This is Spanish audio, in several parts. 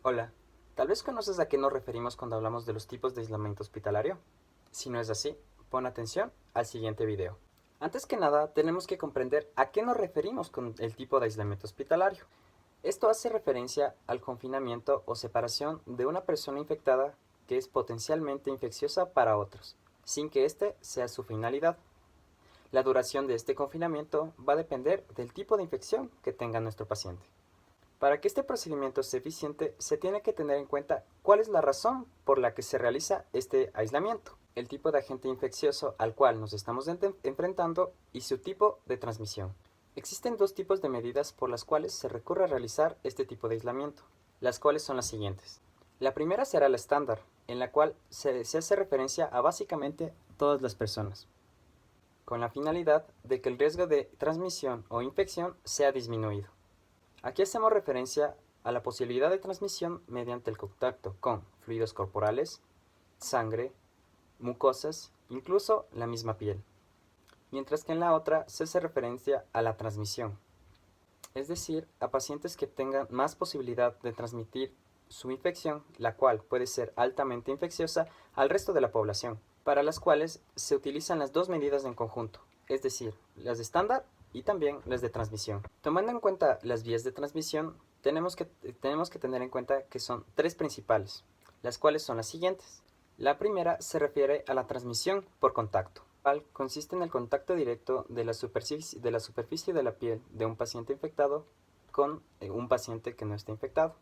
Hola, tal vez conoces a qué nos referimos cuando hablamos de los tipos de aislamiento hospitalario. Si no es así, pon atención al siguiente video. Antes que nada, tenemos que comprender a qué nos referimos con el tipo de aislamiento hospitalario. Esto hace referencia al confinamiento o separación de una persona infectada que es potencialmente infecciosa para otros, sin que éste sea su finalidad. La duración de este confinamiento va a depender del tipo de infección que tenga nuestro paciente. Para que este procedimiento sea eficiente, se tiene que tener en cuenta cuál es la razón por la que se realiza este aislamiento, el tipo de agente infeccioso al cual nos estamos enfrentando y su tipo de transmisión. Existen dos tipos de medidas por las cuales se recurre a realizar este tipo de aislamiento, las cuales son las siguientes. La primera será la estándar, en la cual se hace referencia a básicamente todas las personas, con la finalidad de que el riesgo de transmisión o infección sea disminuido. Aquí hacemos referencia a la posibilidad de transmisión mediante el contacto con fluidos corporales, sangre, mucosas, incluso la misma piel. Mientras que en la otra se hace referencia a la transmisión, es decir, a pacientes que tengan más posibilidad de transmitir su infección, la cual puede ser altamente infecciosa, al resto de la población, para las cuales se utilizan las dos medidas en conjunto, es decir, las de estándar y también las de transmisión. Tomando en cuenta las vías de transmisión, tenemos que tener en cuenta que son tres principales, las cuales son las siguientes. La primera se refiere a la transmisión por contacto, cual consiste en el contacto directo de la superficie de la piel de un paciente infectado con un paciente que no está infectado.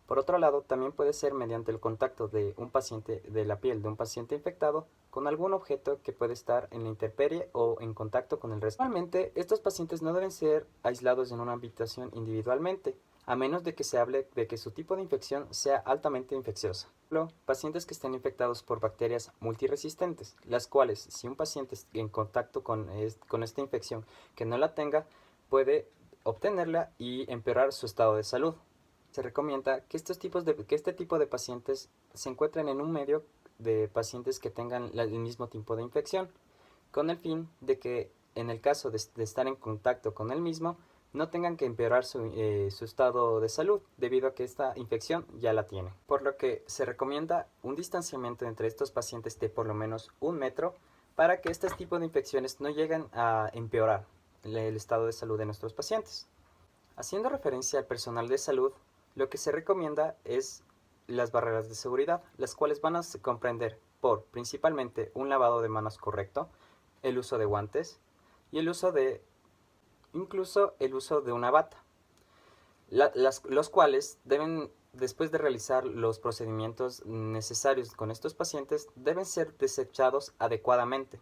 Por otro lado, también puede ser mediante el contacto de un paciente de la piel de un paciente infectado con algún objeto que puede estar en la intemperie o en contacto con el resto. Normalmente, estos pacientes no deben ser aislados en una habitación individualmente, a menos de que se hable de que su tipo de infección sea altamente infecciosa. Por ejemplo, pacientes que estén infectados por bacterias multiresistentes, las cuales, si un paciente está en contacto con esta infección que no la tenga, puede obtenerla y empeorar su estado de salud. Se recomienda que este tipo de pacientes se encuentren en un medio de pacientes que tengan el mismo tipo de infección, con el fin de que en el caso de estar en contacto con el mismo, no tengan que empeorar su estado de salud, debido a que esta infección ya la tiene. Por lo que se recomienda un distanciamiento entre estos pacientes de por lo menos 1 metro, para que este tipo de infecciones no lleguen a empeorar el estado de salud de nuestros pacientes. Haciendo referencia al personal de salud, lo que se recomienda es las barreras de seguridad, las cuales van a comprender por principalmente un lavado de manos correcto, el uso de guantes y incluso el uso de una bata, los cuales deben, después de realizar los procedimientos necesarios con estos pacientes, deben ser desechados adecuadamente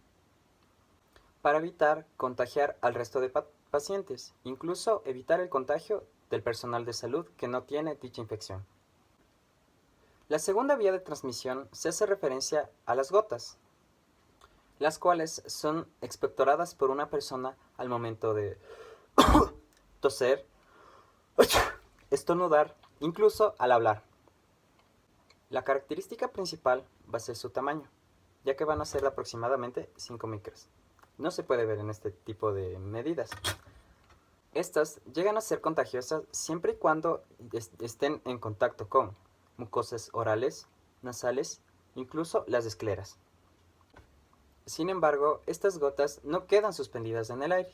para evitar contagiar al resto de pacientes, incluso evitar el contagio del personal de salud que no tiene dicha infección. La segunda vía de transmisión se hace referencia a las gotas, las cuales son expectoradas por una persona al momento de toser, estornudar, incluso al hablar. La característica principal va a ser su tamaño, ya que van a ser aproximadamente 5 micras. No se puede ver en este tipo de medidas. Estas llegan a ser contagiosas siempre y cuando estén en contacto con mucosas orales, nasales, incluso las escleras. Sin embargo, estas gotas no quedan suspendidas en el aire,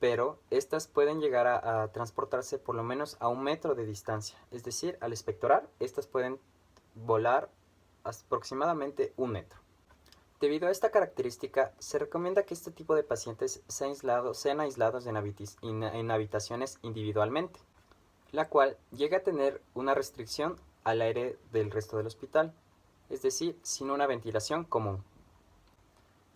pero estas pueden llegar a transportarse por lo menos a 1 metro de distancia. Es decir, al expectorar, estas pueden volar aproximadamente 1 metro. Debido a esta característica, se recomienda que este tipo de pacientes sean aislados en habitaciones individualmente, la cual llega a tener una restricción al aire del resto del hospital, es decir, sin una ventilación común.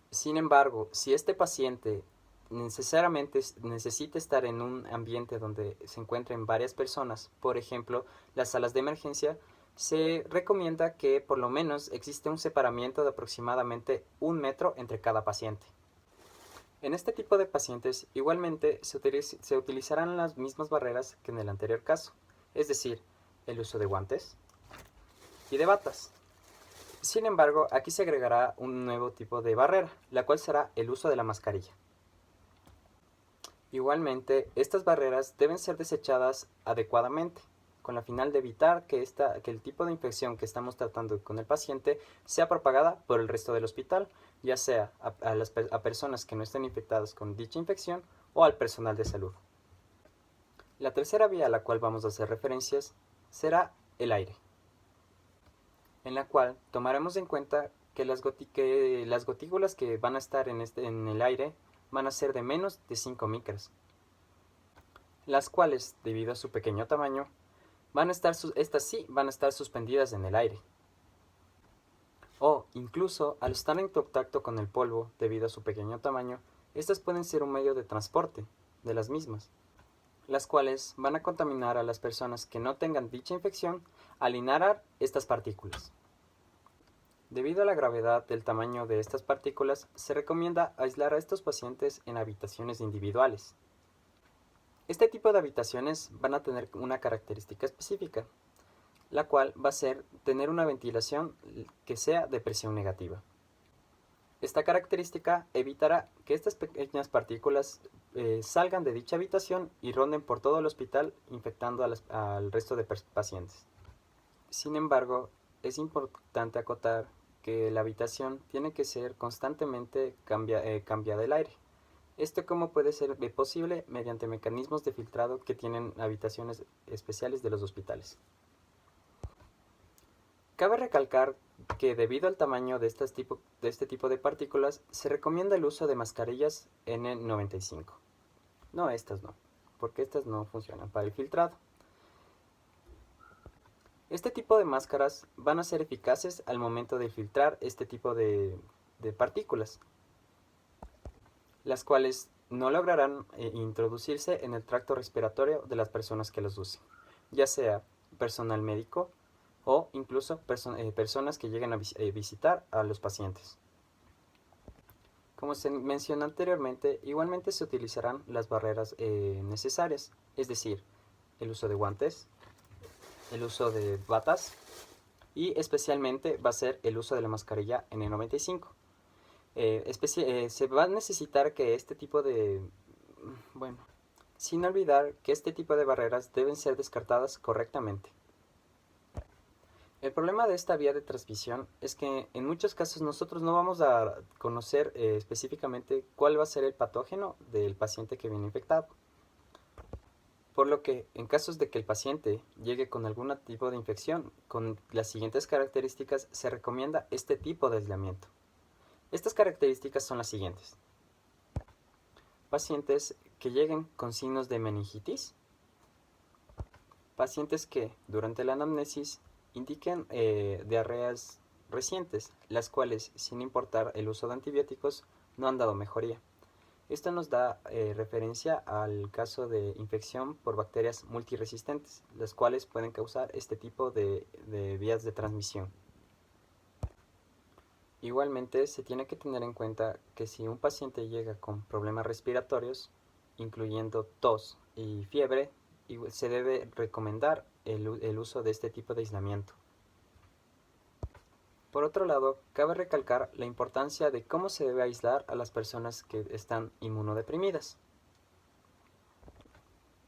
Sin embargo, si este paciente necesariamente necesita estar en un ambiente donde se encuentren varias personas, por ejemplo, las salas de emergencia, se recomienda que por lo menos existe un separamiento de aproximadamente 1 metro entre cada paciente. En este tipo de pacientes igualmente se utilizarán las mismas barreras que en el anterior caso, es decir, el uso de guantes y de batas. Sin embargo, aquí se agregará un nuevo tipo de barrera, la cual será el uso de la mascarilla. Igualmente, estas barreras deben ser desechadas adecuadamente, con la final de evitar que el tipo de infección que estamos tratando con el paciente sea propagada por el resto del hospital, ya sea a personas que no estén infectadas con dicha infección o al personal de salud. La tercera vía a la cual vamos a hacer referencias será el aire, en la cual tomaremos en cuenta que las gotículas que van a estar en el aire van a ser de menos de 5 micras, las cuales, debido a su pequeño tamaño, estas sí van a estar suspendidas en el aire. O, incluso, al estar en contacto con el polvo, debido a su pequeño tamaño, estas pueden ser un medio de transporte de las mismas, las cuales van a contaminar a las personas que no tengan dicha infección al inhalar estas partículas. Debido a la gravedad del tamaño de estas partículas, se recomienda aislar a estos pacientes en habitaciones individuales. Este tipo de habitaciones van a tener una característica específica, la cual va a ser tener una ventilación que sea de presión negativa. Esta característica evitará que estas pequeñas partículas salgan de dicha habitación y ronden por todo el hospital infectando al resto de pacientes. Sin embargo, es importante acotar que la habitación tiene que ser constantemente cambiada el aire. Esto como puede ser posible mediante mecanismos de filtrado que tienen habitaciones especiales de los hospitales. Cabe recalcar que debido al tamaño de este tipo de partículas, se recomienda el uso de mascarillas N95. No, estas no, porque estas no funcionan para el filtrado. Este tipo de máscaras van a ser eficaces al momento de filtrar este tipo de partículas, las cuales no lograrán introducirse en el tracto respiratorio de las personas que los usen, ya sea personal médico o incluso personas que lleguen a visitar a los pacientes. Como se mencionó anteriormente, igualmente se utilizarán las barreras necesarias, es decir, el uso de guantes, el uso de batas y especialmente va a ser el uso de la mascarilla N95. Se va a necesitar que sin olvidar que este tipo de barreras deben ser descartadas correctamente. El problema de esta vía de transmisión es que en muchos casos nosotros no vamos a conocer específicamente cuál va a ser el patógeno del paciente que viene infectado. Por lo que, en casos de que el paciente llegue con algún tipo de infección con las siguientes características, se recomienda este tipo de aislamiento. Estas características son las siguientes. Pacientes que lleguen con signos de meningitis. Pacientes que, durante la anamnesis, indiquen diarreas recientes, las cuales, sin importar el uso de antibióticos, no han dado mejoría. Esto nos da referencia al caso de infección por bacterias multiresistentes, las cuales pueden causar este tipo de vías de transmisión. Igualmente, se tiene que tener en cuenta que si un paciente llega con problemas respiratorios, incluyendo tos y fiebre, se debe recomendar el uso de este tipo de aislamiento. Por otro lado, cabe recalcar la importancia de cómo se debe aislar a las personas que están inmunodeprimidas.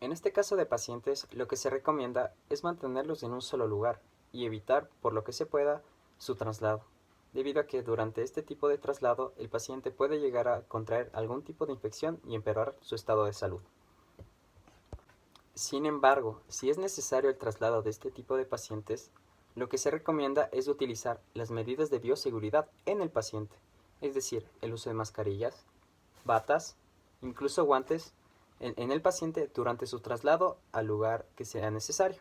En este caso de pacientes, lo que se recomienda es mantenerlos en un solo lugar y evitar, por lo que se pueda, su traslado, debido a que durante este tipo de traslado el paciente puede llegar a contraer algún tipo de infección y empeorar su estado de salud. Sin embargo, si es necesario el traslado de este tipo de pacientes, lo que se recomienda es utilizar las medidas de bioseguridad en el paciente, es decir, el uso de mascarillas, batas, incluso guantes en el paciente durante su traslado al lugar que sea necesario.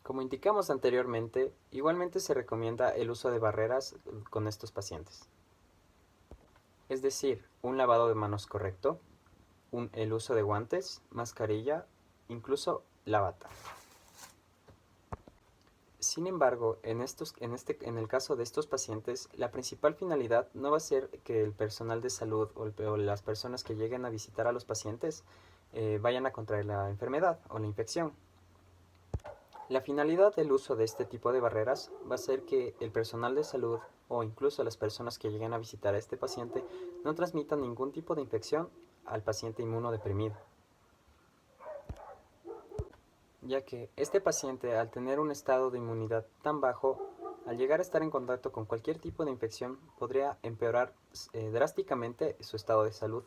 Como indicamos anteriormente, igualmente se recomienda el uso de barreras con estos pacientes, es decir, un lavado de manos correcto, el uso de guantes, mascarilla, incluso la bata. Sin embargo, en el caso de estos pacientes, la principal finalidad no va a ser que el personal de salud o las personas que lleguen a visitar a los pacientes vayan a contraer la enfermedad o la infección. La finalidad del uso de este tipo de barreras va a ser que el personal de salud o incluso las personas que lleguen a visitar a este paciente no transmitan ningún tipo de infección al paciente inmunodeprimido. ya que este paciente, al tener un estado de inmunidad tan bajo, al llegar a estar en contacto con cualquier tipo de infección, podría empeorar drásticamente su estado de salud.